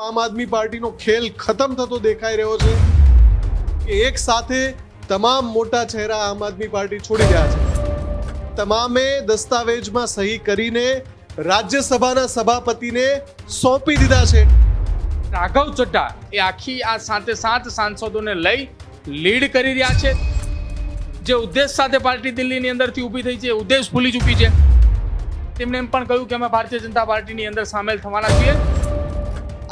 આમ આદમી પાર્ટીનો ખેલ ખતમ થતો દેખાઈ રહ્યો છે કે એક સાથે તમામ મોટા ચહેરા આમ આદમી પાર્ટી છોડી રહ્યા છે. તમામે દસ્તાવેજમાં સહી કરીને રાજ્યસભાના સભાપતિને સોંપી દીધા છે. રાઘવ ચડ્ઢા એ આખી આ સાત સાંસદોને લઈ લીડ કરી રહ્યા છે. જે ઉદ્દેશ સાથે પાર્ટી દિલ્હીની અંદરથી ઊભી થઈ છે, ઉદ્દેશ ભૂલી ચૂકી છે. તેમણે એમ પણ કહ્યું કે અમે ભારતીય જનતા પાર્ટીની અંદર સામેલ થવાના છીએ.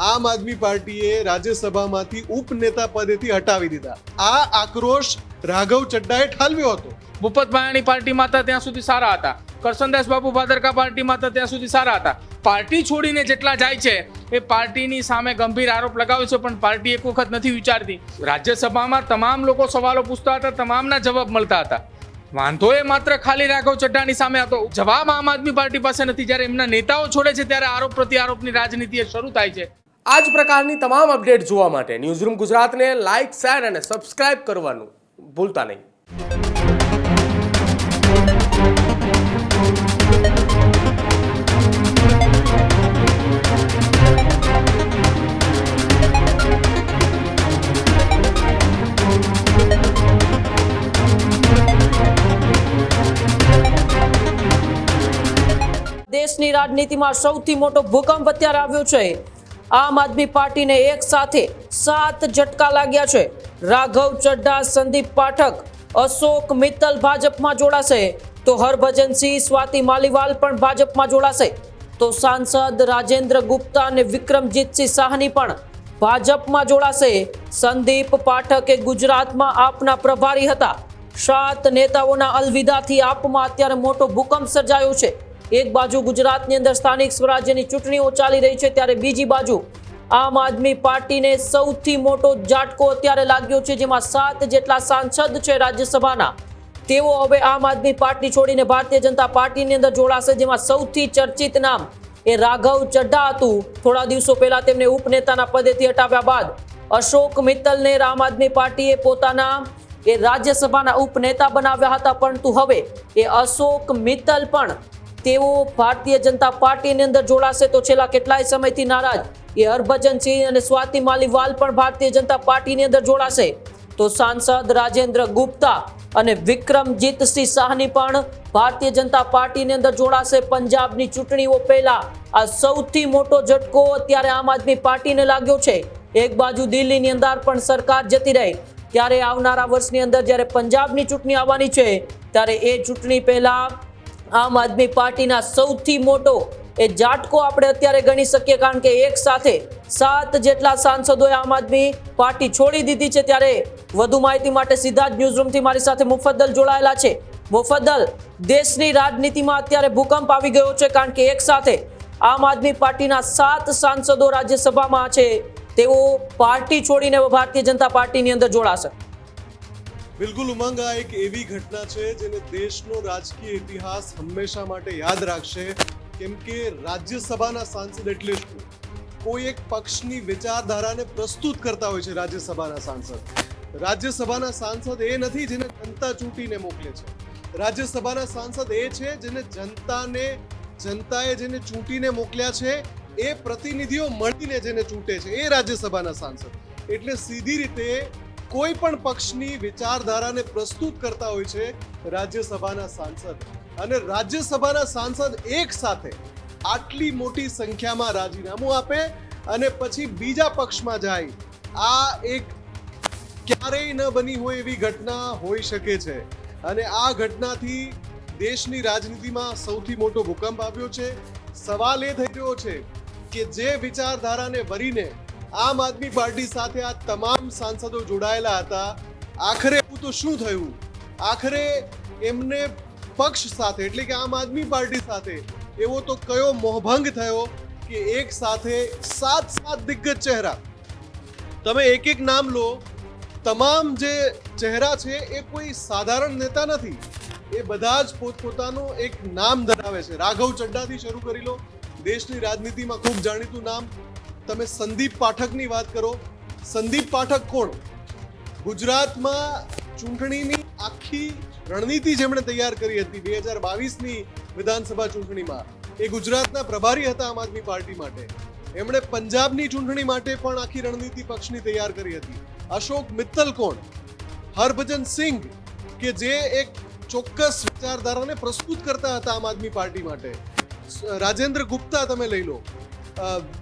આમ આદમી પાર્ટીએ રાજ્યસભામાંથી ઉપનેતા પદેથી હટાવી દીધા. આ આક્રોશ રાઘવ ચડ્ઢાએ ઠાલવ્યો હતો. ભૂપત ભાયાણી પાર્ટીમાં હતા ત્યાં સુધી સારા હતા. કરસનદાસ બાપુ ભાદરકા પાર્ટીમાં હતા ત્યાં સુધી સારા હતા. પાર્ટી છોડીને જેટલા જાય છે એ પાર્ટીની સામે ગંભીર આરોપ લગાવે છે, પણ પાર્ટી એક વખત નથી વિચારતી. રાજ્યસભામાં તમામ લોકો સવાલો પૂછતા હતા, તમામના જવાબ મળતા હતા. વાંધો એ માત્ર ખાલી રાઘવ ચડ્ઢાની સામે હતો. જવાબ આમ આદમી પાર્ટી પાસે નથી. જ્યારે એમના નેતાઓ છોડે છે ત્યારે આરોપ પ્રત્યારોપની રાજનીતિ એ શરૂ થાય છે. આ જ પ્રકારની તમામ અપડેટ જોવા માટે ન્યૂઝરૂમ ગુજરાતને લાઇક, શેર અને સબસ્ક્રાઇબ કરવાનું ભૂલતા નહીં. દેશની રાજનીતિમાં સૌથી મોટો ભૂકંપ અત્યારે આવ્યો છે. આમ આદમી પાર્ટીને એક સાથે 7 ઝટકા લાગ્યા છે. રાઘવ ચડ્ઢા, સંદીપ પાઠક, અશોક મિત્તલ ભાજપમાં જોડાશે, તો હરભજનસિંહ, સ્વાતિ માલીવાલ પણ ભાજપમાં જોડાશે. તો સાંસદ રાજેન્દ્ર ગુપ્તા અને વિક્રમજીતસિંહ સાહની પણ ભાજપમાં જોડાશે. સંદીપ પાઠક એ ગુજરાતમાં આપના પ્રભારી હતા. 7 નેતાઓના અલવિદાથી આપમાં અત્યારે મોટો ભૂકંપ સર્જાયો છે. એક બાજુ ગુજરાતની અંદર સ્થાનિક સ્વરાજ્યની ચૂંટણીઓ ચાલી રહી છે, ત્યારે બીજી બાજુ આમ આદમી પાર્ટીને સૌથી મોટો ઝાટકો અત્યારે લાગ્યો છે, જેમાં 7 જેટલા સાંસદ છે રાજ્યસભાના, તેઓ હવે આમ આદમી પાર્ટી છોડીને ભારતીય જનતા પાર્ટીની અંદર જોડાશે. જેમાં સૌથી ચર્ચિત નામ એ રાઘવ ચડ્ઢા હતું. થોડા દિવસો પહેલા તેમને ઉપનેતાના પદેથી હટાવ્યા બાદ અશોક મિત્તલને આમ આદમી પાર્ટીએ પોતાના એ રાજ્યસભાના ઉપનેતા બનાવ્યા હતા, પરંતુ હવે એ અશોક મિત્તલ પણ તેઓ ભારતીય જનતા પાર્ટીની અંદર જોડાશે. તો છેલ્લા કેટલાય સમયથી નારાજ એ હરભજનસિંહ અને સ્વાતિ માલીવાલ પણ ભારતીય જનતા પાર્ટીની અંદર જોડાશે. તો સાંસદ રાજેન્દ્ર ગુપ્તા અને વિક્રમજીતસિંહ સાહની પણ ભારતીય જનતા પાર્ટીની અંદર જોડાશે. પંજાબની ચૂંટણીઓ પહેલા આ સૌથી મોટો ઝટકો અત્યારે આમ આદમી પાર્ટીને લાગ્યો છે. એક બાજુ દિલ્હીની અંદર પણ સરકાર જતી રહી, ત્યારે આવનારા વર્ષની અંદર જ્યારે પંજાબની ચૂંટણી આવવાની છે, ત્યારે એ ચૂંટણી પહેલા આમ આદમી પાર્ટીના સૌથી મોટો એ ઝાટકો આપણે અત્યારે ગણી શકીએ, કારણ કે એક સાથે 7 જેટલા સાંસદોએ આમ આદમી પાર્ટી છોડી દીધી છે. ત્યારે વધુ માહિતી માટે સીધા જ ન્યૂઝરૂમથી મારી સાથે મુફદ્દલ જોડાયેલા છે. મુફદ્દલ, દેશની રાજનીતિમાં અત્યારે ભૂકંપ આવી ગયો છે, કારણ કે એક સાથે આમ આદમી પાર્ટીના 7 સાંસદો રાજ્યસભામાં છે, તેઓ પાર્ટી છોડીને ભારતીય જનતા પાર્ટીની અંદર જોડાશે. બિલકુલ ઉમંગ, આ એક એવી ઘટના છે જેને દેશનો રાજકીય ઇતિહાસ હંમેશા માટે યાદ રાખશે. કેમ કે રાજ્યસભાના સાંસદ એટલે શું? કોઈ એક પક્ષની વિચારધારાને પ્રસ્તુત કરતા હોય છે રાજ્યસભાના સાંસદ. રાજ્યસભાના સાંસદ એ નથી જેને જનતા ચૂંટીને મોકલે છે. રાજ્યસભાના સાંસદ એ છે જેને જનતાએ જેને ચૂંટીને મોકલ્યા છે, એ પ્રતિનિધિઓ મળીને જેને ચૂંટે છે, એ રાજ્યસભાના સાંસદ. એટલે સીધી રીતે કોઈ પણ પક્ષની વિચારધારાને પ્રસ્તુત કરતા હોય છે રાજ્યસભાના સાંસદ. અને રાજ્યસભાના સાંસદ એક સાથે આટલી મોટી સંખ્યામાં રાજીનામું આપે અને પછી બીજા પક્ષમાં જાય, આ એક ક્યારેય ન બની હોય એવી ઘટના હોઈ શકે છે. અને આ ઘટનાથી દેશની રાજનીતિમાં સૌથી મોટો ભૂકંપ આવ્યો છે. સવાલ એ થઈ રહ્યો છે કે જે વિચારધારાને વરીને આમ આદમી પાર્ટી સાથે આ તમામ સાંસદો જોડાયેલા હતા, આખરે એવું તો શું થયું? આખરે એમને પક્ષ સાથે એટલે કે આમ આદમી પાર્ટી સાથે એવો તો કયો મોહભંગ થયો કે એક સાથે 7 દિગ્ગજ ચહેરા, તમે એક એક નામ લો, તમામ જે ચહેરા છે એ કોઈ સાધારણ નેતા નથી. એ બધા જ પોતપોતાનું એક નામ ધરાવે છે. રાઘવ ચડ્ઢાથી શરૂ કરી લો, દેશની રાજનીતિમાં ખૂબ જાણીતું નામ. તમે સંદીપ પાઠકની વાત કરો. સંદીપ પાઠક કોણ? ગુજરાતમાં ચૂંટણીની આખી રણનીતિ જેમણે તૈયાર કરી હતી 2022ની વિધાનસભા ચૂંટણીમાં, એ ગુજરાતના પ્રભારી હતા આમ આદમી પાર્ટી માટે. એમણે પંજાબની ચૂંટણી માટે પણ આખી રણનીતિ પક્ષની તૈયાર કરી હતી. અશોક મિત્તલ કોણ? હરભજન સિંઘ કે જે એક ચોક્કસ વિચારધારાને પ્રસ્તુત કરતા હતા આમ આદમી પાર્ટી માટે. રાજેન્દ્ર ગુપ્તા તમે લઈ લો,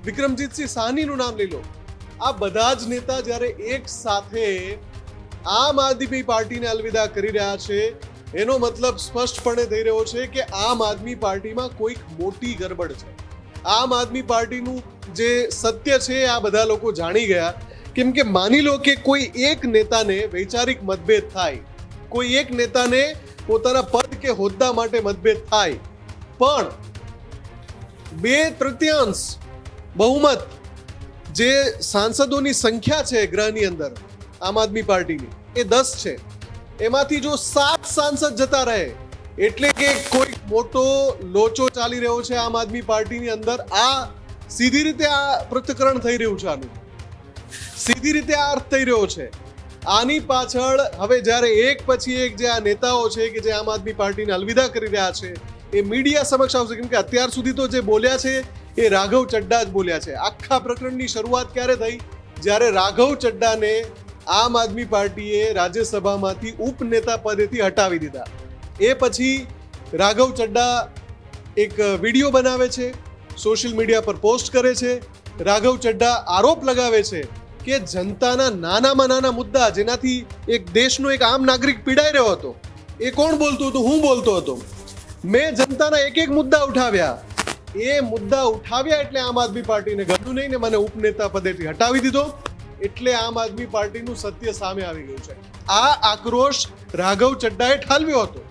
વિક્રમજીતસિંહ સાહનીનું નામ લઈ લો. આ બધા જ નેતા જ્યારે એક સાથે આમ આદમી પાર્ટીને અલવિદા કરી રહ્યા છે, એનો મતલબ સ્પષ્ટપણે થઈ રહ્યો છે કે આમ આદમી પાર્ટીમાં કોઈક મોટી ગરબડ છે. આમ આદમી પાર્ટીનું જે સત્ય છે આ બધા લોકો જાણી ગયા. કેમ કે માની લો કે કોઈ એક નેતાને વૈચારિક મતભેદ થાય, કોઈ એક નેતાને પોતાના પદ કે હોદ્દા માટે મતભેદ થાય, પણ 2/3 બહુમત જે સાંસદોની સંખ્યા છે ગૃહની અંદર આમ આદમી પાર્ટીની એ 10 છે. એમાંથી જો 7 સાંસદ જતા રહે એટલે કે કોઈ મોટો લોચો ચાલી રહ્યો છે આમ આદમી પાર્ટીની અંદર. આ સીધી રીતે આ પૃથ્થકરણ થઈ રહ્યું છે, આનું સીધી રીતે આ અર્થ થઈ રહ્યો છે. આની પાછળ હવે જ્યારે એક પછી એક જે આ નેતાઓ છે કે જે આમ આદમી પાર્ટીને અલવિદા કરી રહ્યા છે એ મીડિયા સમક્ષ આવશે. કેમ કે અત્યાર સુધી તો જે બોલ્યા છે એ રાઘવ ચડ્ડા જ બોલ્યા છે. આખા પ્રકરણની શરૂઆત ક્યારે થઈ? જ્યારે રાઘવ ચડ્ડાને આમ આદમી પાર્ટીએ રાજ્યસભામાંથી ઉપનેતા પદેથી હટાવી દીધા. એ પછી રાઘવ ચડ્ડા એક વિડીયો બનાવે છે, સોશિયલ મીડિયા પર પોસ્ટ કરે છે. રાઘવ ચડ્ડા આરોપ લગાવે છે કે જનતાના નાનામાં નાના મુદ્દા જેનાથી એક દેશનો એક આમ નાગરિક પીડાઈ રહ્યો હતો એ કોણ બોલતું હતું? હું બોલતો હતો. મેં જનતાના એક એક મુદ્દા ઉઠાવ્યા. એ મુદ્દા ઉઠાવ્યા એટલે આમ આદમી પાર્ટીને ગમ્યું નહીં ને મને ઉપનેતા પદેથી હટાવી દીધો. એટલે આમ આદમી પાર્ટીનું સત્ય સામે આવી ગયું છે. આ આક્રોશ રાઘવ ચડ્ડાએ ઠાલવ્યો હતો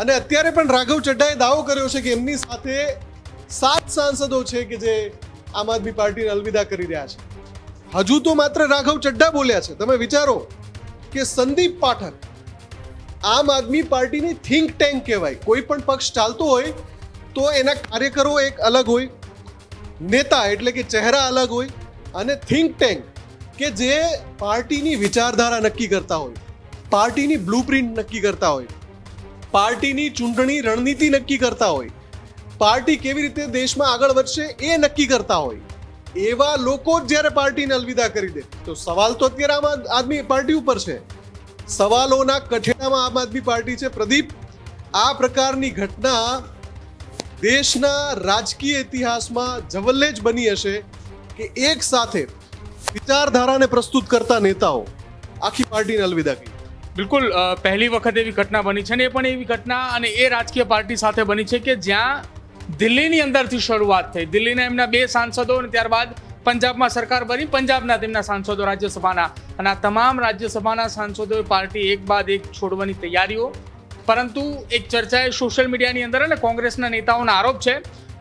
અને અત્યારે પણ રાઘવ ચડ્ડાએ દાવો કર્યો છે કે એમની સાથે 7 સાંસદો છે કે જે આમ આદમી પાર્ટીને અલવિદા કરી રહ્યા છે. હજુ તો માત્ર રાઘવ ચડ્ડા બોલ્યા છે. તમે વિચારો કે સંદીપ પાઠક આમ આદમી પાર્ટીની થિંક ટેન્ક કહેવાય. કોઈ પણ પક્ષ ચાલતો હોય તો એના કાર્યકરો એક અલગ હોય, નેતા એટલે કે ચહેરા અલગ હોય, અને થિંક ટેન્ક કે જે પાર્ટીની વિચારધારા નક્કી કરતા હોય, પાર્ટીની બ્લુપ્રિન્ટ નક્કી કરતા હોય, પાર્ટીની ચૂંટણી રણનીતિ નક્કી કરતા હોય, પાર્ટી કેવી રીતે દેશમાં આગળ વધશે એ નક્કી કરતા હોય. એવા લોકો જ જ્યારે પાર્ટીને અલવિદા કરી દે તો સવાલ તો અત્યારે આમ આદમી પાર્ટી ઉપર છે. સવાલોના કઠેડામાં આમ આદમી પાર્ટી છે. પ્રદીપ, આ પ્રકારની ઘટના દેશના રાજકીય ઇતિહાસમાં જવલ્લે જ બની હશે કે એક સાથે વિચારધારાને પ્રસ્તુત કરતા નેતાઓ આખી પાર્ટીને અલવિદા કરી. બિલકુલ પહેલી વખત એવી ઘટના બની છે ને એ પણ એવી ઘટના અને એ રાજકીય પાર્ટી સાથે બની છે કે જ્યાં દિલ્હીની અંદરથી શરૂઆત થઈ. દિલ્હીના એમના 2 સાંસદો અને ત્યારબાદ પંજાબમાં સરકાર બની, પંજાબના તેમના સાંસદો રાજ્યસભાના, અને આ તમામ રાજ્યસભાના સાંસદોએ પાર્ટી એક બાદ એક છોડવાની તૈયારીઓ. પરંતુ એક ચર્ચાએ સોશિયલ મીડિયાની અંદર અને કોંગ્રેસના નેતાઓના આરોપ છે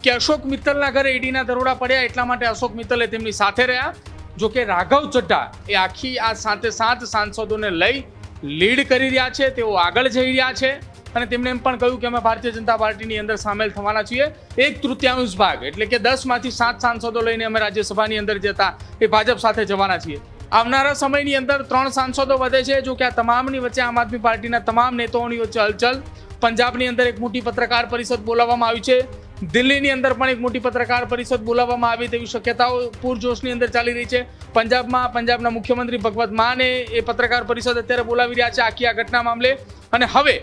કે અશોક મિત્તલના ઘરે ઈડીના દરોડા પડ્યા એટલા માટે અશોક મિત્તલે તેમની સાથે રહ્યા. જો કે રાઘવ ચડ્ડા એ આખી આ 7 સાંસદોને લઈ લીડ કરી રહ્યા છે, તેઓ આગળ જઈ રહ્યા છે અને તેમણે એમ પણ કહ્યું કે અમે ભારતીય જનતા પાર્ટીની અંદર સામેલ થવાના છીએ. 1/3 ભાગ એટલે કે 10 માંથી 7 સાંસદો લઈને અમે રાજ્યસભાની અંદર જતા એ ભાજપ સાથે જવાના છીએ. આવનારા સમયની અંદર 3 સાંસદો વધે છે. જો કે આ તમામની વચ્ચે આમ આદમી પાર્ટીના તમામ નેતાઓની વચ્ચે હલચલ. પંજાબની અંદર એક મોટી પત્રકાર પરિષદ બોલાવવામાં આવી છે. દિલ્હીની અંદર પણ એક મોટી પત્રકાર પરિષદ બોલાવવામાં આવી તેવી શક્યતાઓ પૂરજોશની અંદર ચાલી રહી છે. પંજાબના મુખ્યમંત્રી ભગવત માને એ પત્રકાર પરિષદ અત્યારે બોલાવી રહ્યા છે આખી આ ઘટના મામલે. અને હવે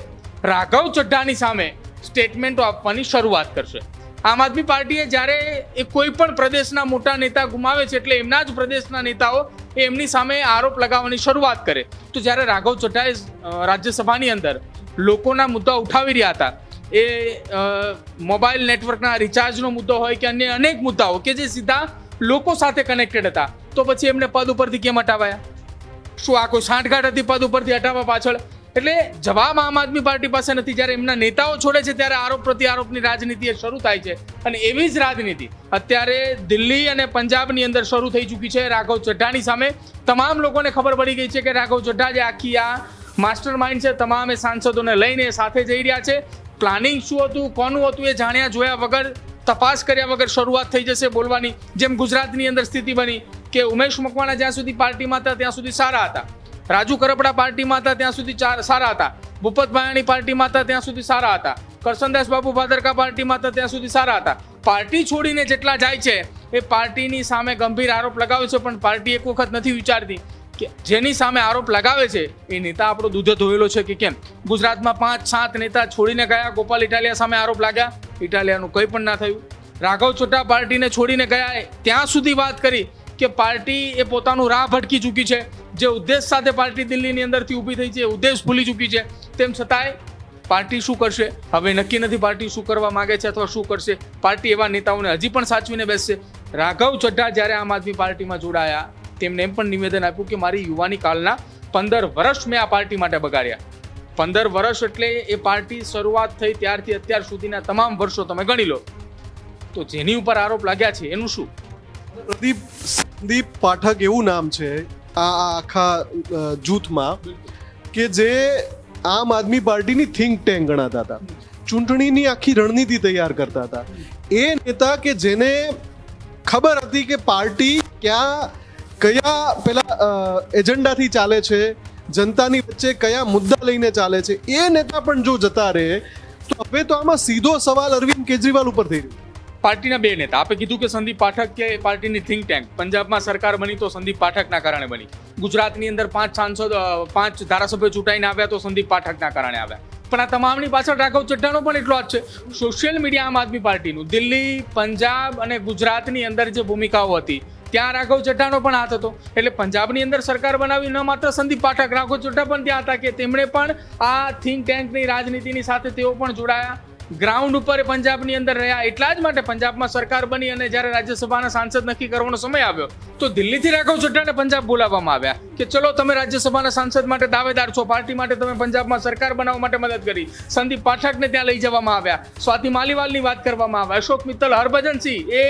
રાઘવ ચડ્ડાની સામે સ્ટેટમેન્ટો આપવાની શરૂઆત કરશે. આમ આદમી પાર્ટીએ જ્યારે એ કોઈ પણ પ્રદેશના મોટા નેતા ગુમાવે છે એટલે એમના જ પ્રદેશના નેતાઓ એમની સામે આરોપ લગાવવાની શરૂઆત કરે. તો જ્યારે રાઘવ ચડ્ડાએ રાજ્યસભાની અંદર લોકોના મુદ્દા ઉઠાવી રહ્યા હતા, એ મોબાઈલ નેટવર્કના રિચાર્જનો મુદ્દો હોય કે અન્ય અનેક મુદ્દાઓ કે જે સીધા લોકો સાથે કનેક્ટેડ હતા, તો પછી એમને પદ ઉપરથી કેમ હટાવાયા? શું આ કોઈ સાંઠગાંઠ હતી પદ ઉપરથી હટાવવા પાછળ? એટલે જવાબ આમ આદમી પાર્ટી પાસે નથી. જ્યારે એમના નેતાઓ છોડે છે ત્યારે આરોપ પ્રત્યારોપની રાજનીતિ શરૂ થાય છે અને એવી જ રાજનીતિ અત્યારે દિલ્હી અને પંજાબની અંદર શરૂ થઈ ચૂકી છે રાઘવ ચડ્ડાની સામે. તમામ લોકોને ખબર પડી ગઈ છે કે રાઘવ ચડ્ડા જે આખી આ માસ્ટર માઇન્ડ છે, તમામે સાંસદોને લઈને સાથે જઈ રહ્યા છે. પ્લાનિંગ શું હતું, કોનું હતું એ જાણ્યા જોયા વગર, તપાસ કર્યા વગર શરૂઆત થઈ જશે બોલવાની. જેમ ગુજરાતની અંદર સ્થિતિ બની કે ઉમેશ મકવાણા જ્યાં સુધી પાર્ટીમાં હતા ત્યાં સુધી સારા હતા, રાજુ કરપડા પાર્ટીમાં હતા ત્યાં સુધી સારા હતા, ભૂપત ભાયાણી પાર્ટીમાં હતા ત્યાં સુધી સારા હતા, કરસનદાસ બાપુ ભાદરકા પાર્ટીમાં હતા ત્યાં સુધી સારા હતા. પાર્ટી છોડીને જેટલા જાય છે એ પાર્ટીની સામે ગંભીર આરોપ લગાવે છે, પણ પાર્ટી એક વખત નથી વિચારતી કે જેની સામે આરોપ લગાવે છે એ નેતા આપણો દૂધે ધોયેલો છે કે કેમ. ગુજરાતમાં 5-7 નેતા છોડીને ગયા. ગોપાલ ઇટાલિયા સામે આરોપ લાગ્યા, ઇટાલિયાનું કંઈ પણ ના થયું. રાઘવ ચડ્ડા પાર્ટીને છોડીને ગયા, ત્યાં સુધી વાત કરી કે પાર્ટી એ પોતાનું રાહ ભટકી ચૂકી છે. જે ઉદ્દેશ સાથે પાર્ટી દિલ્હીની અંદરથી ઊભી થઈ છે, ઉદ્દેશ ભૂલી ચૂકી છે. તેમ છતાંય પાર્ટી શું કરશે હવે નક્કી નથી. પાર્ટી શું કરવા માંગે છે અથવા શું કરશે. પાર્ટી એવા નેતાઓને હજી પણ સાચવીને બેસશે. રાઘવ ચડ્ડા જ્યારે આમ આદમી પાર્ટીમાં જોડાયા, તેમણે એમ પણ નિવેદન આપ્યું કે મારી યુવાની કાલના 15 વર્ષ મેં આ પાર્ટી માટે બગાડ્યા. 15 વર્ષ એટલે એ પાર્ટી શરૂઆત થઈ ત્યારથી અત્યાર સુધીના તમામ વર્ષો તમે ગણી લો. તો જેની ઉપર આરોપ લાગ્યા છે એનું શું? સંદીપ પાઠક એવું નામ છે આ આખા જૂથમાં કે જે આમ આદમી પાર્ટીની થિંક ટેન્ક ગણાતા હતા, ચૂંટણીની આખી રણનીતિ તૈયાર કરતા હતા. એ નેતા કે જેને ખબર હતી કે પાર્ટી કયા પેલા એજન્ડાથી ચાલે છે, જનતાની વચ્ચે કયા મુદ્દા લઈને ચાલે છે, એ નેતા પણ જો જતા રહે તો હવે તો આમાં સીધો સવાલ અરવિંદ કેજરીવાલ ઉપર થઈ રહ્યો. પાર્ટીના બે નેતા, આપે કીધું કે સંદીપ પાઠક કે પાર્ટીની થિંક ટેન્ક. પંજાબમાં સરકાર બની તો સંદીપ પાઠકના કારણે બની. ગુજરાતની અંદર 5 ધારાસભ્યો ચૂંટાઈને આવ્યા તો સંદીપ પાઠકના કારણે આવ્યા. પણ આ તમામની પાછળ રાઘવ ચડ્ડાનો પણ એટલો હાથ છે. સોશિયલ મીડિયા આમ આદમી પાર્ટીનું દિલ્હી, પંજાબ અને ગુજરાતની અંદર જે ભૂમિકાઓ હતી ત્યાં રાઘવ ચડ્ડાનો પણ હાથ હતો. એટલે પંજાબની અંદર સરકાર બનાવી ન માત્ર સંદીપ પાઠક, રાઘવ ચડ્ડા પણ ત્યાં હતા કે તેમણે પણ આ થિંક ટેન્કની રાજનીતિની સાથે તેઓ પણ જોડાયા. ગ્રાઉન્ડ ઉપર પંજાબની અંદર રહ્યા. એટલા જ માટે પંજાબમાં સરકાર બની અને જ્યારે રાજ્યસભાના સાંસદ નક્કી કરવાનો સમય આવ્યો તો દિલ્હીથી રાઘવ ચડ્ડાને પંજાબ બોલાવવામાં આવ્યા કે ચલો તમે રાજ્યસભાના સાંસદ માટે દાવેદાર છો, પાર્ટી માટે તમે પંજાબમાં સરકાર બનાવવા માટે મદદ કરી. સંદીપ પાઠકને ત્યાં લઈ જવામાં આવ્યા. સ્વાતિ માલીવાલની વાત કરવામાં આવે. અશોક મિત્તલ, હરભજનસિંહ એ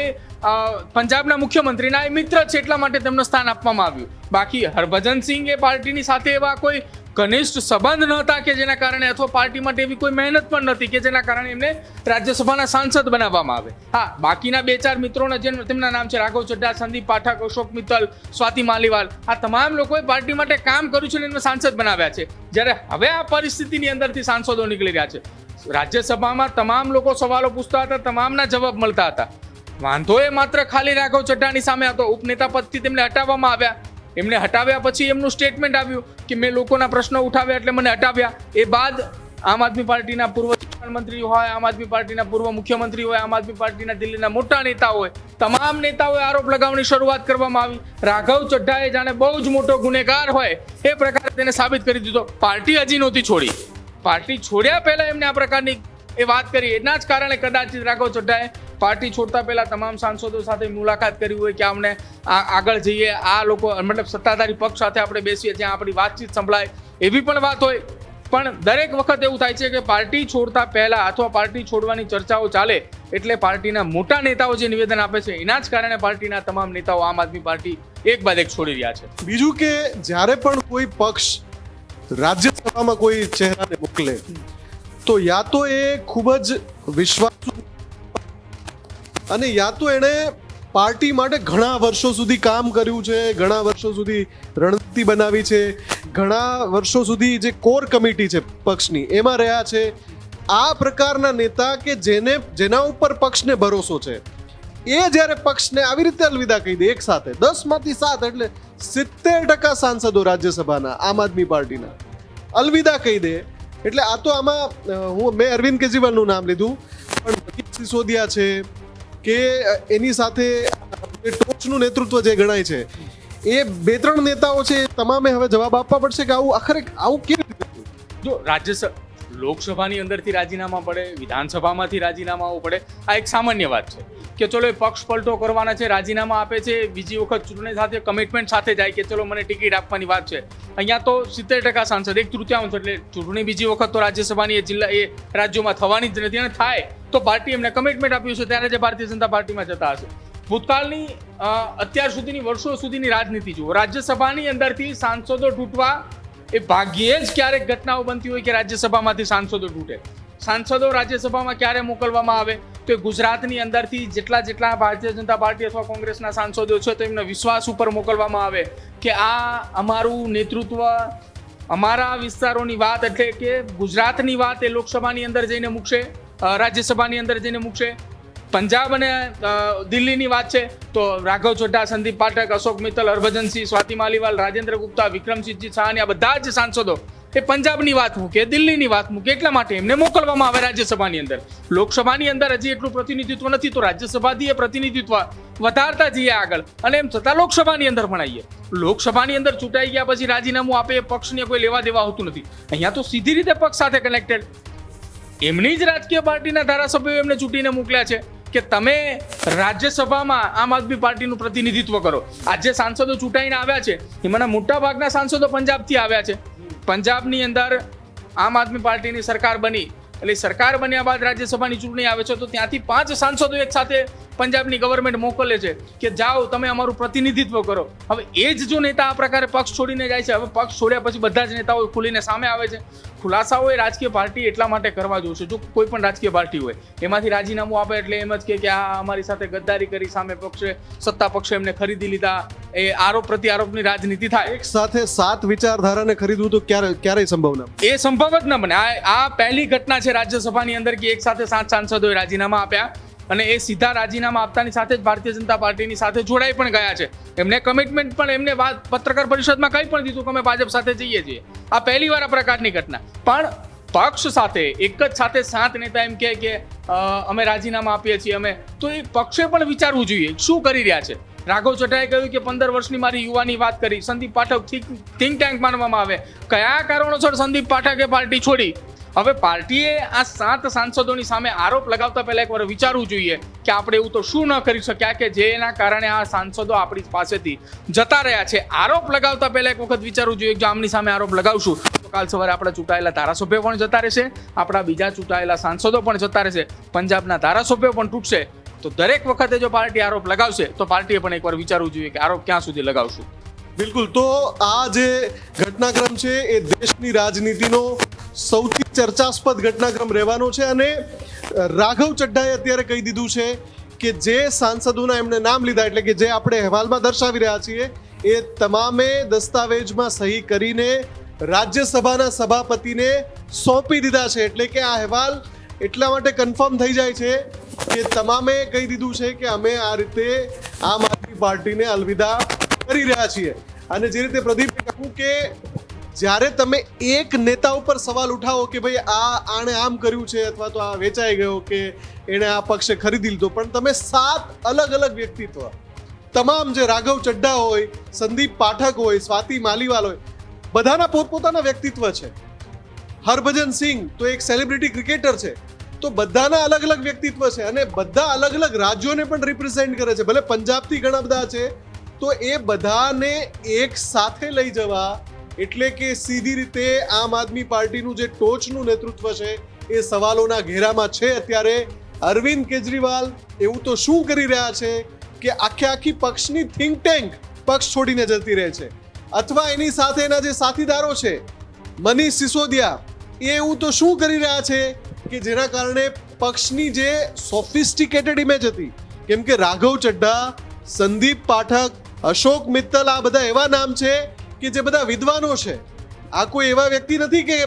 પંજાબના મુખ્યમંત્રીના એ મિત્ર છે એટલા માટે તેમને સ્થાન આપવામાં આવ્યું. બાકી હરભજનસિંહ એ પાર્ટીની સાથે એવા કોઈ ઘનિષ્ઠ સંબંધ ન હતા કે જેના કારણે, અથવા પાર્ટી માટે એવી કોઈ મહેનત પણ નથી કે જેના કારણે એમને રાજ્યસભાના સાંસદ બનાવવામાં આવે. હા, બાકીના 2-4 મિત્રોને તેમના નામ છે રાઘવ ચડ્ડા, સંદીપ પાઠક, અશોક મિત્તલ, સ્વાતિ માલીવાલ. આ તમામ લોકોએ પાર્ટી માટે કામ કર્યું છે અને એમને સાંસદ બનાવ્યા છે. જ્યારે હવે આ પરિસ્થિતિની અંદરથી સાંસદો નીકળી રહ્યા છે. રાજ્યસભામાં તમામ લોકો સવાલો પૂછતા હતા, તમામના જવાબ મળતા હતા. વાંધો એ માત્ર ખાલી રાઘવ ચડ્ડાની સામે હતો. ઉપનેતા પદથી તેમને હટાવવામાં આવ્યા. એમને હટાવ્યા પછી એમનું સ્ટેટમેન્ટ આવ્યું કે મેં લોકોના પ્રશ્નો ઉઠાવ્યા એટલે મને હટાવ્યા. એ બાદ આમ આદમી પાર્ટીના પૂર્વ પ્રધાનમંત્રી હોય, આમ આદમી પાર્ટીના પૂર્વ મુખ્યમંત્રી હોય, આમ આદમી પાર્ટીના દિલ્હીના મોટા નેતા હોય, તમામ નેતાઓએ આરોપ લગાવવાની શરૂઆત કરવામાં આવી. રાઘવ ચડ્ડાએ જાણે બહુ જ મોટો ગુનેગાર હોય એ પ્રકારે તેને સાબિત કરી દીધો. પાર્ટી હજી નહોતી છોડી. પાર્ટી છોડ્યા પહેલા એમને આ પ્રકારની એ વાત કરી. એના જ કારણે કદાચિત રાઘવ ચડ્ડાએ પાર્ટી છોડતા પહેલા તમામ સાંસદો સાથે મુલાકાત કરી હોય કે અમને આગળ જઈએ, આ લોકો મતલબ સત્તાધારી પક્ષ સાથે આપણે બેસીએ, જ્યાં આપણી વાતચીત સંભળાય, એવી પણ વાત હોય. પણ દરેક વખત એવું થાય છે કે પાર્ટી છોડતા પહેલા અથવા પાર્ટી છોડવાની ચર્ચાઓ ચાલે એટલે પાર્ટીના મોટા નેતાઓ જે નિવેદન આપે છે એના જ કારણે પાર્ટીના તમામ નેતાઓ આમ આદમી પાર્ટી એક બાદ એક છોડી રહ્યા છે. બીજું કે જ્યારે પણ કોઈ પક્ષ રાજ્યસભામાં કોઈ ચહેરાને મોકલે તો યા તો એ ખૂબ જ વિશ્વાસુ અને યા તો એણે પાર્ટી માટે ઘણા વર્ષો સુધી કામ કર્યું છે, ઘણા વર્ષો સુધી રણનીતિ બનાવી છે, ઘણા વર્ષો સુધી જે કોર કમિટી છે પક્ષની એમાં રહ્યા છે. આ પ્રકારના નેતા કે જેના ઉપર પક્ષને ભરોસો છે એ જ્યારે પક્ષને આવી રીતે અલવિદા કહી દે એક સાથે 10માંથી 7 એટલે 70% સાંસદો રાજ્યસભાના આમ આદમી પાર્ટીના અલવિદા કહી દે એટલે આ તો આમાં મેં અરવિંદ કેજરીવાલનું નામ લીધું પણ મનીષ સિસોદિયા છે કે એની સાથે ટોચનું નેતૃત્વ જે ગણાય છે એ 2-3 નેતાઓ છે, તમામે હવે જવાબ આપવા પડશે કે આવું કેવી રીતે. જો લોકસભાની અંદરથી રાજીનામા પડે, વિધાનસભામાંથી રાજીનામાઓ પડે, આ એક સામાન્ય વાત છે કે ચલો એ પક્ષ પલટો કરવાના છે, રાજીનામા આપે છે, બીજી વખત ચૂંટણી સાથે કમિટમેન્ટ સાથે જાય કે ચલો મને ટિકિટ આપવાની વાત છે. અહીંયા તો 70% સાંસદ, 1/3 એટલે ચૂંટણી બીજી વખત તો રાજ્યસભાની એ રાજ્યોમાં થવાની જ નથી અને થાય તો પાર્ટી એમને કમિટમેન્ટ આપ્યું છે ત્યારે જે ભારતીય જનતા પાર્ટીમાં જતા હશે. ભૂતકાળની અત્યાર સુધીની વર્ષો સુધીની રાજનીતિ જુઓ, રાજ્યસભાની અંદરથી સાંસદો તૂટવા એ ભાગ્યે જ ક્યારેક ઘટનાઓ બનતી હોય કે રાજ્યસભામાંથી સાંસદો તૂટે. સાંસદો રાજ્યસભામાં ક્યારે મોકલવામાં આવે તો ગુજરાતની અંદરથી જેટલા ભારતીય જનતા પાર્ટી અથવા કોંગ્રેસના સાંસદો છે તો એમના વિશ્વાસ ઉપર મોકલવામાં આવે કે આ અમારું નેતૃત્વ, અમારા વિસ્તારોની વાત એટલે કે ગુજરાતની વાત એ લોકસભાની અંદર જઈને મૂકશે, રાજ્યસભાની અંદર જઈને મૂકશે. પંજાબ અને દિલ્હીની વાત છે તો રાઘવ ચડ્ઢા, સંદીપ પાઠક, અશોક મિત્તલ, હરભજનસિંહ, સ્વાતિ માલીવાલ, રાજેન્દ્ર ગુપ્તા, વિક્રમસિંહજી સાહાની આ બધા જ સાંસદો એ પંજાબની વાત મૂકે, દિલ્હીની વાત મૂકે, એટલા માટે એમને મોકલવામાં આવે રાજ્યસભાની અંદર. લોકસભાની અંદર હજી એટલું પ્રતિનિધિત્વ નથી તો રાજ્યસભાથી એ પ્રતિનિધિત્વ વધારતા જઈએ આગળ અને એમ છતાં લોકસભાની અંદર પણ આવીએ. લોકસભાની અંદર ચૂંટાઈ ગયા પછી રાજીનામું આપે એ પક્ષને કોઈ લેવા દેવા હોતું નથી. અહીંયા તો સીધી રીતે પક્ષ સાથે કનેક્ટેડ. એમની જ રાજકીય પાર્ટીના ધારાસભ્યો એમને ચૂંટીને મોકલ્યા છે કે તમે રાજ્યસભામાં આમ આદમી પાર્ટીનું પ્રતિનિધિત્વ કરો. આજે સાંસદો ચૂંટાઈને આવ્યા છે એમાંના મોટા ભાગના સાંસદો પંજાબથી આવ્યા છે. પંજાબની અંદર આમ આદમી પાર્ટીની સરકાર બની એટલે સરકાર બન્યા બાદ રાજ્યસભાની ચૂંટણી આવે છે તો ત્યાંથી 5 સાંસદો એક સાથે પંજાબની ગવર્મેન્ટ મોકલે છે કે જાઓ તમે અમારું પ્રતિનિધિત્વ કરો. હવે એ જ જો નેતા આ પ્રકારે પક્ષ છોડીને જાય છે, હવે પક્ષ છોડ્યા પછી બધા જ નેતાઓ ખુલીને સામે આવે છે. ખુલાસાઓ એ રાજકીય પાર્ટી એટલા માટે કરવા જોશે. જો કોઈ પણ રાજકીય પાર્ટી હોય એમાંથી રાજીનામું આપે એટલે એમ જ કે આ અમારી સાથે ગદ્દારી કરી, સામે પક્ષે સત્તા પક્ષે એમને ખરીદી લીધા, એ આરોપ પ્રત્યારોપની રાજનીતિ થાય. એક સાથે 7 વિચારધારાને ખરીદવું તો ક્યારેય સંભવ ન એ સંભવ જ ન બને. આ પહેલી ઘટના છે રાજ્યસભાની અંદર કે એક સાથે 7 સાંસદોએ રાજીનામા આપ્યા અને એ સીધા રાજીનામા આપતાની સાથે જ ભારતીય જનતા પાર્ટીની સાથે જોડાઈ પણ ગયા છે. એમને કમિટમેન્ટ પણ એમને પત્રકાર પરિષદમાં કંઈ પણ દીધું કે અમે ભાજપ સાથે જઈએ છીએ. આ પહેલી વાર આ પ્રકારની ઘટના. પણ પક્ષ સાથે એક જ સાથે 7 નેતા એમ કે અમે રાજીનામા આપીએ છીએ અમે, તો એ પક્ષે પણ વિચારવું જોઈએ શું કરી રહ્યા છે. રાઘવ ચડ્ઢાએ કહ્યું કે 15 વર્ષની મારી યુવાની વાત કરી. સંદીપ પાઠક થિંક ટેન્ક માનવામાં આવે. કયા કારણોસર સંદીપ પાઠકે પાર્ટી છોડી? હવે પાર્ટીએ આ 7 સાંસદોની સામે આરોપ લગાવતા પહેલા એકવાર વિચારવું જોઈએ કે આપણે એવું તો શું ન કરી શક્યા કે જેના કારણે આ સાંસદો આપણી પાસેથી જતા રહ્યા છે. આરોપ લગાવતા પહેલા એક વખત વિચારવું જોઈએ કે જો આમની સામે આરોપ લગાવશું તો કાલ સવારે આપણા ચૂંટાયેલા ધારાસભ્યો પણ જતા રહેશે, આપણા બીજા ચૂંટાયેલા સાંસદો પણ જતા રહેશે, પંજાબના ધારાસભ્યો પણ તૂટશે. તો દરેક વખતે જો પાર્ટી આરોપ લગાવશે તો પાર્ટીએ પણ એકવાર વિચારવું જોઈએ કે આરોપ ક્યાં સુધી લગાવશું. બિલકુલ. તો આ જે ઘટનાક્રમ છે એ દેશની રાજનીતિનો સૌથી ચર્ચાસ્પદ ઘટનાક્રમ રહેવાનો છે અને રાઘવ ચડ્ઢાએ અત્યારે કહી દીધું છે કે જે સાંસદોના એમને નામ લીધા એટલે કે જે આપણે અહેવાલમાં દર્શાવી રહ્યા છીએ એ તમામે દસ્તાવેજમાં સહી કરીને રાજ્યસભાના સભાપતિને સોંપી દીધા છે. એટલે કે આ અહેવાલ એટલા માટે કન્ફર્મ થઈ જાય છે કે તમામે કહી દીધું છે કે અમે આ રીતે આમ આદમી પાર્ટીને અલવિદા કરી રહ્યા છીએ. અને જે રીતે પ્રદીપે કહ્યું કે જ્યારે તમે એક નેતા ઉપર સવાલ ઉઠાવો કે ભાઈ આણે આમ કર્યું છે અથવા તો આ વેચાઈ ગયો કે એણે આ પક્ષે ખરીદી લીધો, પણ તમે 7 અલગ અલગ વ્યક્તિત્વ તમામ જે રાઘવ ચડ્ઢા હોય, સંદીપ પાઠક હોય, સ્વાતિ માલીવાલ હોય, બધાના પોતપોતાના વ્યક્તિત્વ છે. હરભજન સિંહ તો એક સેલિબ્રિટી ક્રિકેટર છે. તો બધાના અલગ અલગ વ્યક્તિત્વ છે અને બધા અલગ અલગ રાજ્યોને પણ રિપ્રેઝેન્ટ કરે છે. ભલે પંજાબથી ઘણા બધા છે તો એ બધાને એક સાથે લઈ જવા એટલે કે સીધી રીતે આમ આદમી પાર્ટીનું જે ટોચનું નેતૃત્વ છે એ સવાલોના ઘેરામાં છે. અત્યારે અરવિંદ કેજરીવાલ એવું તો શું કરી રહ્યા છે કે આખી પક્ષની થિંક ટેન્ક પક્ષ છોડીને જતી રહે છે, અથવા એની સાથેના જે સાથીદારો છે મનીષ સિસોદિયા એ એવું તો શું કરી રહ્યા છે કે જેના કારણે પક્ષની જે સોફિસ્ટિકેટેડ ઇમેજ હતી, કેમ કે રાઘવ ચડ્ઢા, સંદીપ પાઠક, અશોક મિત્તલ આ બધા એવા નામ છે કે જે બધા વિદ્વાનો છે. આ કોઈ એવા વ્યક્તિ નથી કે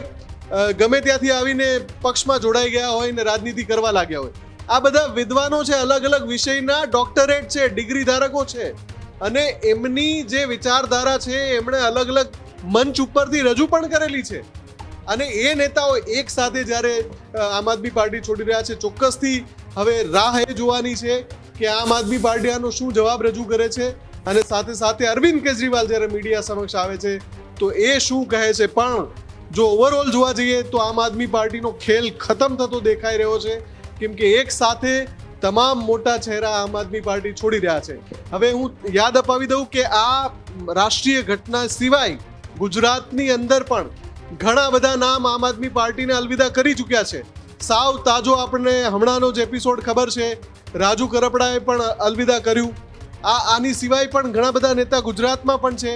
ગમે ત્યાંથી આવીને પક્ષમાં જોડાઈ ગયા હોય ને રાજનીતિ કરવા લાગ્યા હોય. આ બધા વિદ્વાનો છે, અલગ અલગ વિષયના ડોક્ટરેટ છે, ડિગ્રી ધારકો છે અને એમની જે વિચારધારા છે એમણે અલગ અલગ મંચ ઉપરથી રજૂ પણ કરેલી છે. અને એ નેતાઓ એક સાથે જ્યારે આમ આદમી પાર્ટી છોડી રહ્યા છે, ચોક્કસથી હવે રાહ એ જોવાની છે કે આમ આદમી પાર્ટી આનો શું જવાબ રજૂ કરે છે અને સાથે સાથે અરવિંદ કેજરીવાલ જ્યારે મીડિયા સમક્ષ આવે છે તો એ શું કહે છે. પણ જો ઓવરઓલ જોવા જઈએ તો આમ આદમી પાર્ટીનો ખેલ ખતમ થતો દેખાઈ રહ્યો છે, કેમ કે એક સાથે તમામ મોટા ચહેરા આમ આદમી પાર્ટી છોડી રહ્યા છે. હવે હું યાદ અપાવી દઉં કે આ રાષ્ટ્રીય ઘટના સિવાય ગુજરાતની અંદર પણ ઘણા બધા નામ આમ આદમી પાર્ટીને અલવિદા કરી ચૂક્યા છે. સાવ તાજો આપણને હમણાંનો જ એપિસોડ ખબર છે, રાજુ કરપડાએ પણ અલવિદા કર્યું. આની સિવાય પણ ઘણા બધા નેતા ગુજરાતમાં પણ છે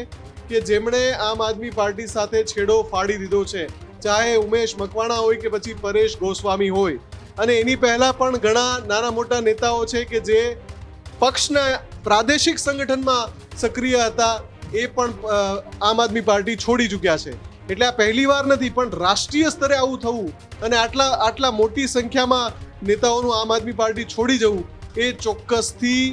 કે જેમણે આમ આદમી પાર્ટી સાથે છેડો ફાડી દીધો છે, ચાહે ઉમેશ મકવાણા હોય કે પછી પરેશ ગોસ્વામી હોય. અને એની પહેલા પણ ઘણા નાના મોટા નેતાઓ છે કે જે પક્ષના પ્રાદેશિક સંગઠનમાં સક્રિય હતા, એ પણ આમ આદમી પાર્ટી છોડી ચૂક્યા છે. એટલે આ પહેલી વાર નથી, પણ રાષ્ટ્રીય સ્તરે આવું થવું અને આટલા મોટી સંખ્યામાં નેતાઓનું આમ આદમી પાર્ટી છોડી જવું એ ચોક્કસથી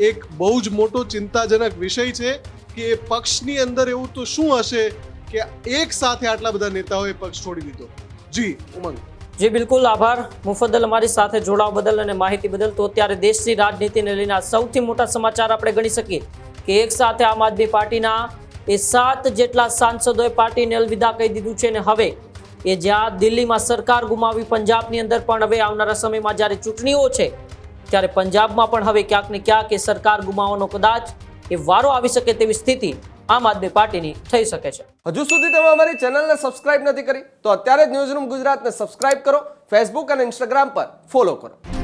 એક બહુ જ મોટો ચિંતાજનક વિષય છે કે એ પક્ષની અંદર એવું તો શું હશે કે એક સાથે આટલા બધા નેતાઓએ પક્ષ છોડી દીધો. જી ઉમંગ. જી બિલકુલ, આભાર મુફદ્દલ અમારી સાથે જોડાવા બદલ અને માહિતી બદલ. તો અત્યારે દેશની રાજનીતિને લઈને સૌથી મોટા સમાચાર આપણે ગણી શકીએ કે એક સાથે આમ આદમી પાર્ટીના એ 7 જેટલા સાંસદોએ પાર્ટીને અલવિદા કહી દીધું છે. અને હવે એ જ્યાં દિલ્હીમાં સરકાર ગુમાવી, પંજાબની અંદર પણ હવે આવનારા સમયમાં જ્યારે ચૂંટણીઓ છે ત્યારે પંજાબમાં પણ હવે ક્યાંક ને ક્યાંક એ સરકાર ગુમાવવાનો કદાચ એ વારો આવી શકે તેવી સ્થિતિ આમ આદમી પાર્ટીની થઈ શકે છે. હજુ સુધી તમે અમારી ચેનલને સબસ્ક્રાઇબ નથી કરી તો અત્યારે જ ન્યૂઝરૂમ ગુજરાતને સબસ્ક્રાઇબ કરો, ફેસબુક અને ઇન્સ્ટાગ્રામ પર ફોલો કરો.